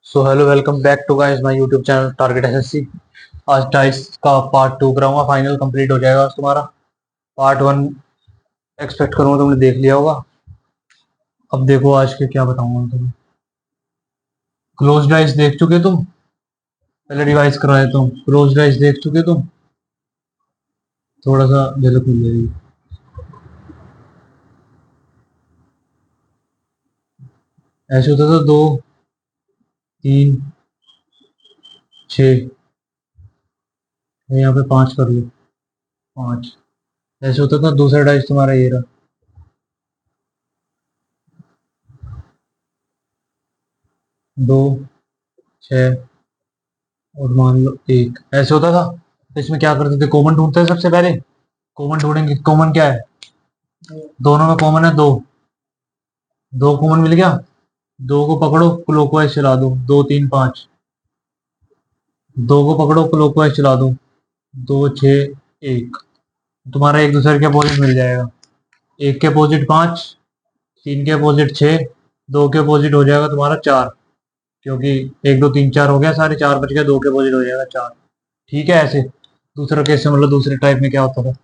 So hello welcome back to guys my YouTube channel target SSC. आज dice का part 2 कराऊंगा, final complete हो जाएगा आज तुम्हारा। पार्ट 1 एक्सपेक्ट करूंगा तुमने देख लिया होगा। अब देखो आज के क्या बताऊंगा मैं तुम्हें। क्लोज डाइस देख चुके तुम? पहले रिवाइज करवाए तुम। क्लोज डाइस देख चुके तुम? थोड़ा सा झलक मिल जाएगी। ऐसे होता था 2 3 6, यहाँ पे 5 कर लो। 5 ऐसे होता था। दूसरा डाइस तुम्हारा ये रहा। 2 6 और मान लो 1, ऐसे होता था। तो इसमें क्या करते थे, कॉमन ढूंढते हैं सबसे पहले। कॉमन ढूंढेंगे, कॉमन क्या है? दोनों में कॉमन है 2। 2 कॉमन मिल गया। 2 को पकड़ो, क्लॉकवाइज चला दो। 2 3 5। 2 को पकड़ो, क्लॉकवाइज चला दो। 2 6 1। तुम्हारा एक दूसरे के अपोजिट मिल जाएगा। 1 के अपोजिट 5, 3 के अपोजिट 6, 2 के अपोजिट हो जाएगा तुम्हारा 4। क्योंकि 1 2 3 4 हो गया, सारे 4 बच गए, 2 के अपोजिट हो जाएगा 4। ठीक है। ऐसे दूसरा केस से मतलब दूसरे टाइप में क्या होता था,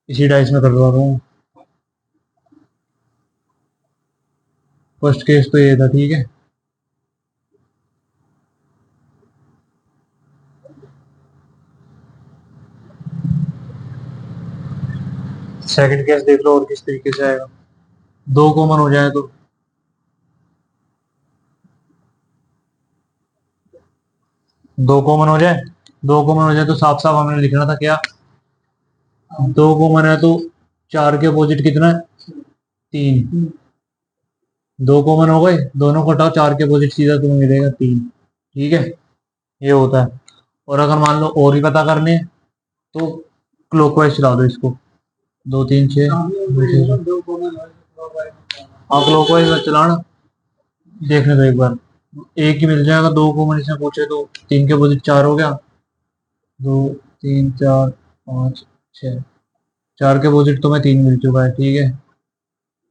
इसी डाइस में करवा रहा हूँ। फर्स्ट केस तो ये था, ठीक है। सेकंड केस देख लो और किस तरीके से आएगा। 2 कॉमन हो जाए तो 2 कॉमन हो जाए। 2 कॉमन हो जाए तो साफ साफ हमने लिखना था क्या? 2 कॉमन है तो 4 के अपोजिट कितना है? 3। 2 कॉमन हो गए, दोनों को हटाओ, 4 के अपोजिट सीधा तुम्हें मिलेगा 3। ठीक है, ये होता है। और अगर मान लो और भी पता करने हैं तो क्लॉकवाइज चला दो इसको। 2 3 6। हाँ, क्लॉकवाइज चलाना, देखने दो एक बार। एक ही मिल जाएगा। 2 कॉमन इसमें पूछे तो 3 के अपोजिट 4 हो गया। 2 3 4 5 6। 4 के अपोजिट तो मैं 3 मिल चुका है, ठीक है।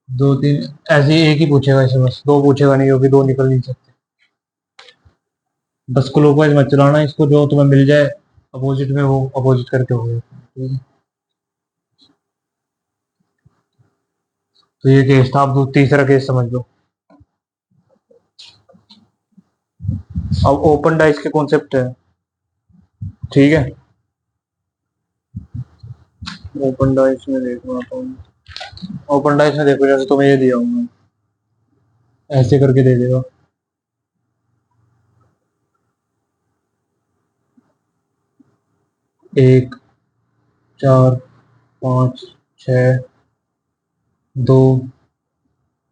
2 3 ऐसे ही एक ही पूछेगा इसे, बस 2 पूछेगा नहीं, क्योंकि 2 निकल नहीं सकते। बस क्लॉकवाइज मत चलाना इसको, जो तुम्हें मिल जाए अपोजिट में वो अपोजिट करके हो गया, ठीक है। तो ये केस था। अब तीसरा केस समझ लो। अब ओपन डाइस के कॉन्सेप्ट है, ठीक है। ओपन डाइस में देखो आप। ओपन डाइस में देखो, जैसे तुम्हें ये दिया हूँ मैं, ऐसे करके दे देगा। 1 4 5 6 2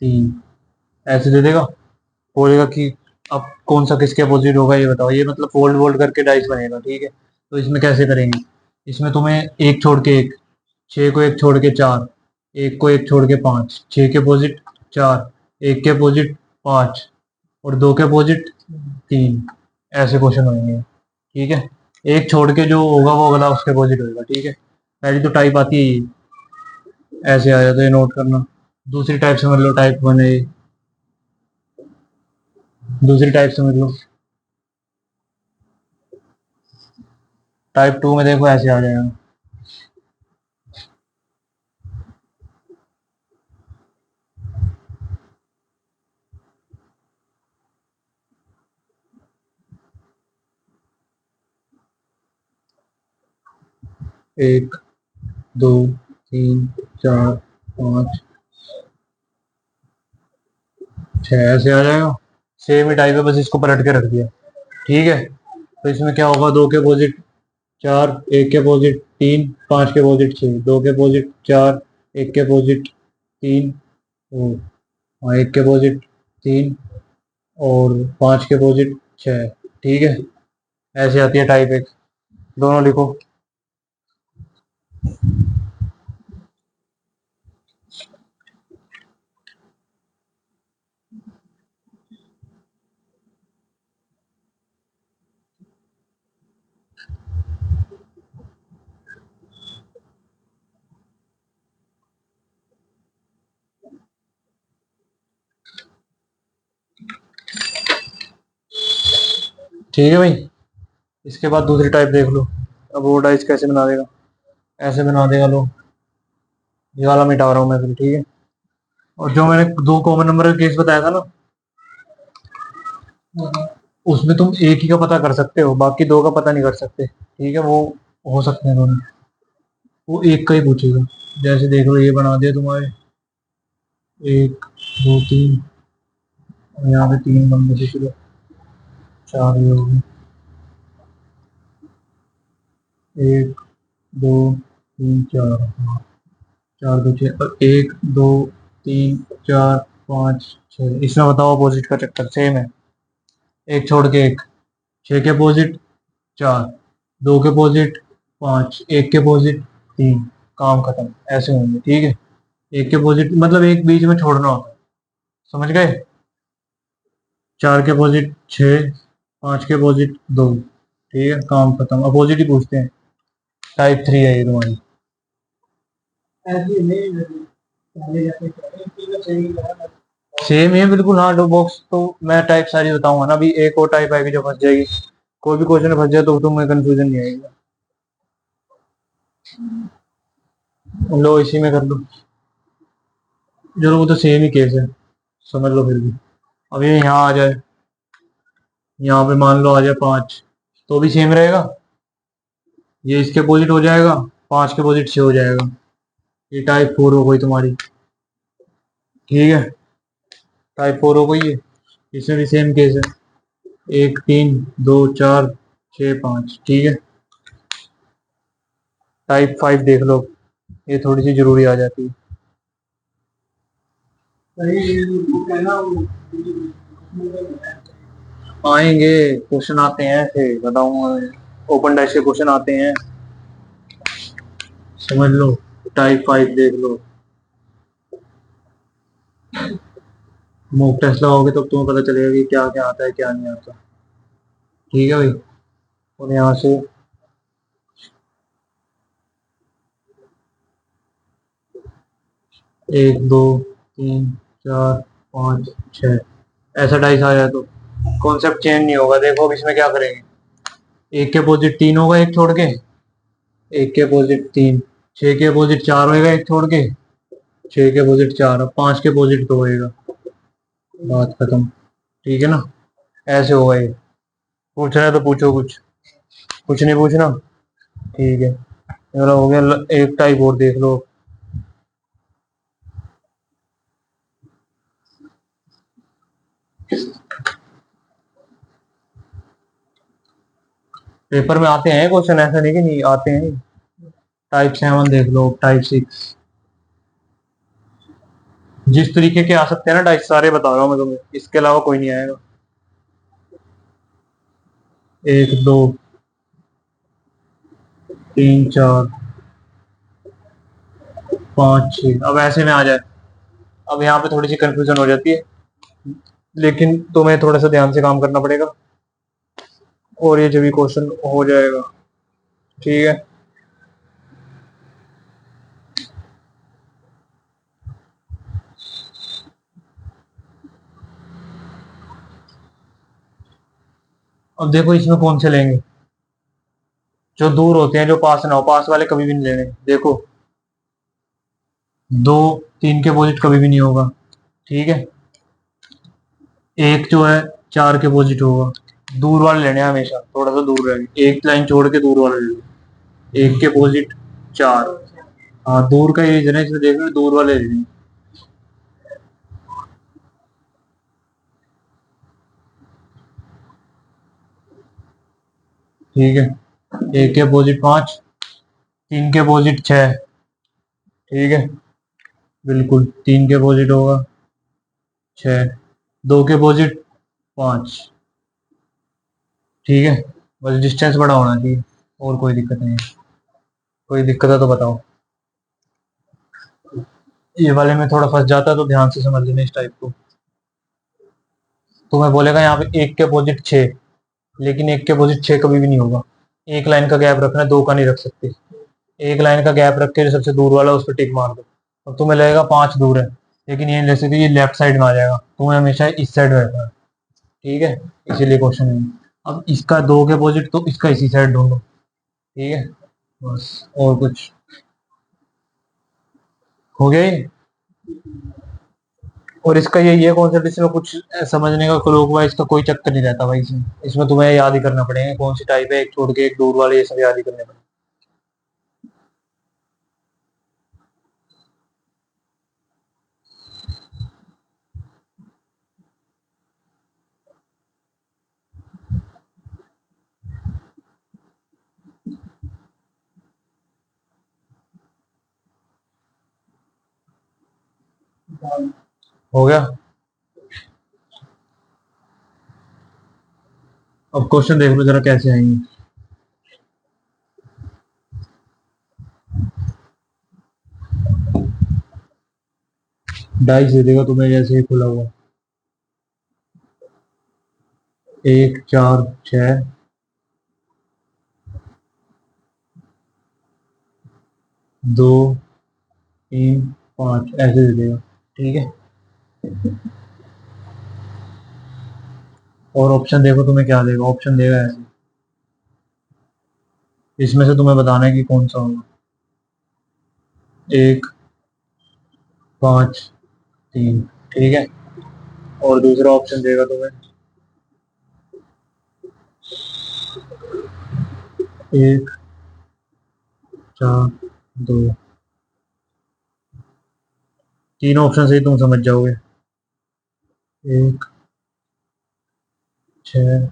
3, ऐसे दे देगा। बोलेगा कि अब कौन सा किसके अपोजिट होगा ये बताओ। ये मतलब फोल्ड वोल्ड करके डाइस बनेगा, ठीक है। तो इसमें कैसे करेंगे, इसमें तुम्हें एक छोड़ के एक, 6 को एक छोड़ के 4, 1 को एक छोड़ के 5, 6 के अपोजिट 4, 1 के अपोजिट 5 और 2 के अपोजिट 3। ऐसे क्वेश्चन होंगे, ठीक है। एक छोड़ के जो होगा वो अगला उसके अपोजिट होगा, ठीक है। पहली तो टाइप आती है ये, ऐसे आया तो ये नोट करना। दूसरी टाइप समझ लो, टाइप 1 है ये। दूसरी टाइप समझ लो, टाइप 2 में देखो ऐसे आ जाएगा। 1 2 3 4 5 6, ऐसे आ जाएगा। सेम ही टाइप है, बस इसको पलट के रख दिया, ठीक है। तो इसमें क्या होगा, 2 के अपोजिट 4, 1 के अपोजिट 3, 5 के अपोजिट 6, 2 के अपोजिट 4, 1 के अपोजिट 3 और 1 के अपोजिट 3 और 5 के अपोजिट 6, ठीक है। ऐसे आती है टाइप 1। दोनों लिखो। ठीक है भाई। इसके बाद दूसरी टाइप देख लो। अब वो डाइस कैसे बना देगा, ऐसे बना देगा। लो ये वाला मिटा रहा हूँ मैं फिर, ठीक है। और जो मैंने दो कॉमन नंबर का केस बताया था ना, उसमें तुम एक ही का पता कर सकते हो, बाकी दो का पता नहीं कर सकते, ठीक है। वो हो सकते हैं दोनों, वो एक का ही पूछेगा। जैसे देख लो, ये बना दिया तुम्हारे, एक दो तीन, और यहाँ पे तीन नंबर से शुरू, चार ये हो गए, एक दो तीन चार, हाँ, चार दो छः, और एक दो तीन चार पाँच छः। इसमें बताओ अपोजिट का चक्कर सेम है, एक छोड़ के एक। छः के अपोजिट चार, दो के अपोजिट पाँच, एक के अपोजिट तीन, काम खत्म। ऐसे होंगे, ठीक है। एक के अपोजिट मतलब एक बीच में छोड़ना होता है, समझ गए। चार के अपोजिट छः, पाँच के अपोजिट दो, ठीक है, काम खत्म। अपोजिट ही पूछते हैं। टाइप थ्री है ये तुम्हारी। सेम है बिल्कुल, हाँ। दो बॉक्स तो मैं टाइप सारी बताऊंगा ना अभी। एक और टाइप आएगी जो फंस जाएगी, कोई भी क्वेश्चन फंस जाए तो तुम्हें कंफ्यूजन नहीं आएगी। लो इसी में कर लो। चलो वो तो सेम ही केस है, समझ लो फिर भी। अब ये यहाँ आ जाए, यहाँ पे मान लो आ जाए पाँच, तो भी सेम रहेगा। ये इसके अपोजिट हो जाएगा, पाँच के अपोजिट छः हो जाएगा। ये टाइप फोर हो गई तुम्हारी, ठीक है। टाइप फोर हो गई है। इसमें भी सेम केस है, एक तीन दो चार छः पाँच, ठीक है। टाइप फाइव देख लो, ये थोड़ी सी जरूरी आ जाती है। आएंगे क्वेश्चन, आते हैं ऐसे बताऊंगा। ओपन डाइस के क्वेश्चन आते हैं, समझ लो। टाइप फाइव देख लो, मॉक टेस्ट लगाओगे तो तुम्हें पता चलेगा कि क्या क्या आता है क्या नहीं आता, ठीक है भाई। और यहाँ से एक दो तीन चार पाँच छः, ऐसा डाइस आ जाए तो कॉन्सेप्ट चेंज नहीं होगा। देखो अब इसमें क्या करेंगे, एक के अपोजिट तीन होगा एक छोड़ के, एक के अपोजिट तीन, छः के अपोजिट चार होएगा एक छोड़ के, छः के अपोजिट चार, और पाँच के अपोजिट दो होएगा, बात खत्म, ठीक है ना। ऐसे होगा ये। पूछना है तो पूछो कुछ, कुछ नहीं पूछना, ठीक है। मेरा हो गया। एक टाइप और देख लो। पेपर में आते हैं क्वेश्चन, ऐसा नहीं कि नहीं आते हैं। टाइप सेवन देख लो, टाइप सिक्स। जिस तरीके के आ सकते हैं ना टाइप, सारे बता रहा हूँ मैं तुम्हें, इसके अलावा कोई नहीं आएगा। एक दो तीन चार पाँच छः, अब ऐसे में आ जाए। अब यहाँ पे थोड़ी सी कंफ्यूजन हो जाती है, लेकिन तुम्हें थोड़ा सा ध्यान से काम करना पड़ेगा, और ये जो भी क्वेश्चन हो जाएगा, ठीक है। अब देखो इसमें कौन से लेंगे, जो दूर होते हैं, जो पास ना हो, पास वाले कभी भी नहीं लेने। देखो दो तीन के अपोजिट कभी भी नहीं होगा, ठीक है। एक जो है चार के अपोजिट होगा। दूर वाले लेने हैं हमेशा, थोड़ा सा दूर रहेंगे, एक लाइन छोड़ के दूर वाले ले लो। एक के अपोजिट चार, हाँ दूर का ही रीजन है इसमें, देख लो दूर वाले रीजन, ठीक है। एक के अपोजिट पाँच, तीन के अपोजिट छः, ठीक है। बिल्कुल तीन के अपोजिट होगा छः, दो के अपोजिट पाँच, ठीक है। बस डिस्टेंस बड़ा होना चाहिए, और कोई दिक्कत नहीं है। कोई दिक्कत है तो बताओ। ये वाले में थोड़ा फंस जाता है तो ध्यान से समझ लेना इस टाइप को। तो मैं बोलेगा यहाँ पे एक के अपोजिट छः, लेकिन एक के अपोजिट छः कभी भी नहीं होगा। एक लाइन का गैप रखना है, दो का नहीं रख सकते। एक लाइन का गैप रख के जो सबसे दूर वाला है उस पर टिक मार दो। अब तुम्हें लगेगा पाँच दूर है, लेकिन ये जैसे कि ये लेफ्ट साइड में आ जाएगा, तुम्हें हमेशा इस साइड रहना है, ठीक है। इसीलिए क्वेश्चन है। अब इसका दो के अपोजिट तो इसका इसी साइड ढूंढो, ठीक है, बस। और कुछ हो गया ये। और इसका ये कॉन्सेप्ट, इसमें कुछ समझने का क्लॉकवाइज का कोई चक्कर नहीं रहता भाई इसमें। इसमें तुम्हें याद ही करना पड़ेगा कौन सी टाइप है, एक छोड़ के एक दूर वाले, ये सब याद ही करने पड़ेंगे। हो गया। अब क्वेश्चन देख लो जरा कैसे आएंगे। डाइस दे देगा तुम्हें जैसे ही खुला हुआ, 1 4 6, 2 3 5 ऐसे दे देगा, ठीक है। और ऑप्शन देखो तुम्हें क्या देगा, ऑप्शन देगा ऐसे, इसमें से तुम्हें बताना है कि कौन सा होगा। 1 5 3, ठीक है। और दूसरा ऑप्शन देगा तुम्हें 1 4 2। तीन ऑप्शन से ही तुम समझ जाओगे। 1 6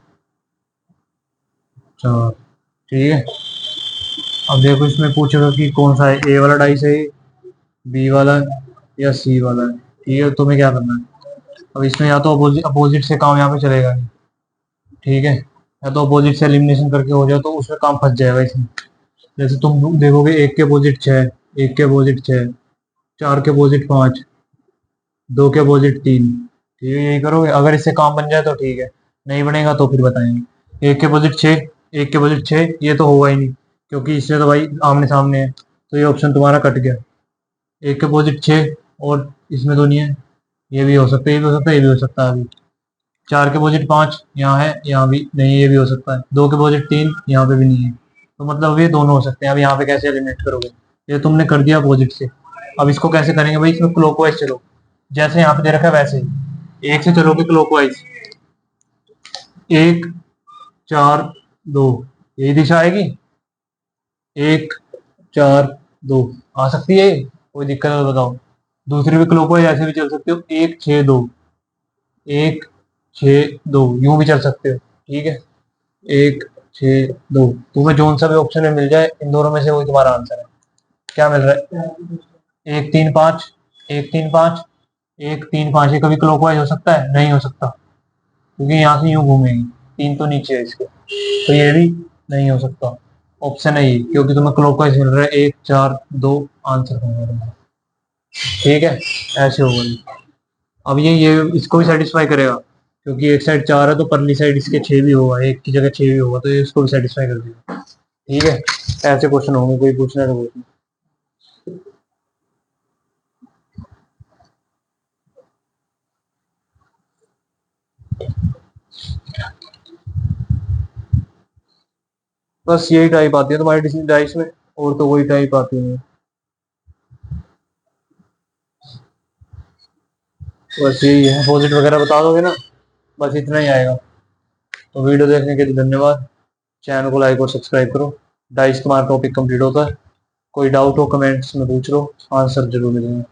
4, ठीक है। अब देखो इसमें पूछेगा कि कौन सा है, ए वाला डाइस है, बी वाला या सी वाला है, ठीक है। तुम्हें क्या करना है, अब इसमें या तो अपोजिट से काम यहाँ पे चलेगा नहीं, ठीक है, या तो अपोजिट से एलिमिनेशन करके हो जाए तो उसमें काम फंस जाएगा इसमें। जैसे तुम देखोगे एक के अपोजिट 6, एक के अपोजिट 6, 4 के अपोजिट 5, 2 के अपोजिट 3, ठीक है। यही करोगे, अगर इससे काम बन जाए तो ठीक है, नहीं बनेगा तो फिर बताएंगे। एक के अपोजिट 6, एक के अपोजिट 6, ये तो होगा ही नहीं क्योंकि इससे तो भाई आमने सामने है, तो ये ऑप्शन तुम्हारा कट गया। एक के अपोजिट 6 और इसमें तो नहीं है, ये भी हो सकता है, ये भी हो सकता है, ये भी हो सकता है अभी। 4 के अपोजिट 5 यहाँ है, यहाँ भी नहीं, ये भी हो सकता है। 2 के अपोजिट 3 यहाँ पे भी नहीं है, तो मतलब अब ये दोनों हो सकते हैं। अब यहाँ पे कैसे एलिमिनेट करोगे, ये तुमने कर दिया अपोजिट से। अब इसको कैसे करेंगे भाई, इसमें क्लॉकवाइज चलो, जैसे यहाँ पे दे रखा है वैसे ही एक से चलोगे क्लॉकवाइज। 1 4 2, यही दिशा आएगी। 1 4 2 आ सकती है, कोई दिक्कत है तो बताओ। दूसरी भी क्लॉकवाइज ऐसे भी चल सकते हो, 1 6 2, 1 6 2, यूं भी चल सकते हो, ठीक है। 1 6 2, तुम्हें जोन सा भी ऑप्शन में मिल जाए, इन दोनों में से वही तुम्हारा आंसर है। क्या मिल रहा है, 1 3 5, 1 3 5, 1 3 5, ये कभी क्लॉकवाइज हो सकता है, नहीं हो सकता, क्योंकि यहाँ से यूं घूमेगी, 3 तो नीचे है इसके, तो ये भी नहीं हो सकता। ऑप्शन है ये, क्योंकि तुम्हें क्लॉकवाइज मिल रहा है, 1 4 2 आंसर होगा तुम्हारा, ठीक है। ऐसे होगा ये। अब ये इसको भी सेटिस्फाई करेगा, क्योंकि एक साइड 4 है तो परली साइड इसके 6 भी होगा, एक की जगह 6 भी होगा, तो ये इसको भी सेटिस्फाई कर देगा, ठीक है। ऐसे क्वेश्चन होंगे, कोई पूछना है तो पूछना। बस यही टाइप आती है तुम्हारी डाइस में, और तो कोई टाइप आती नहीं। बस यही है, अपोजिट वगैरह बता दोगे ना, बस इतना ही आएगा। तो वीडियो देखने के लिए धन्यवाद, चैनल को लाइक और सब्सक्राइब करो। डाइस तुम्हारा टॉपिक कंप्लीट होता है। कोई डाउट हो कमेंट्स में पूछ लो, आंसर जरूर मिलेंगे।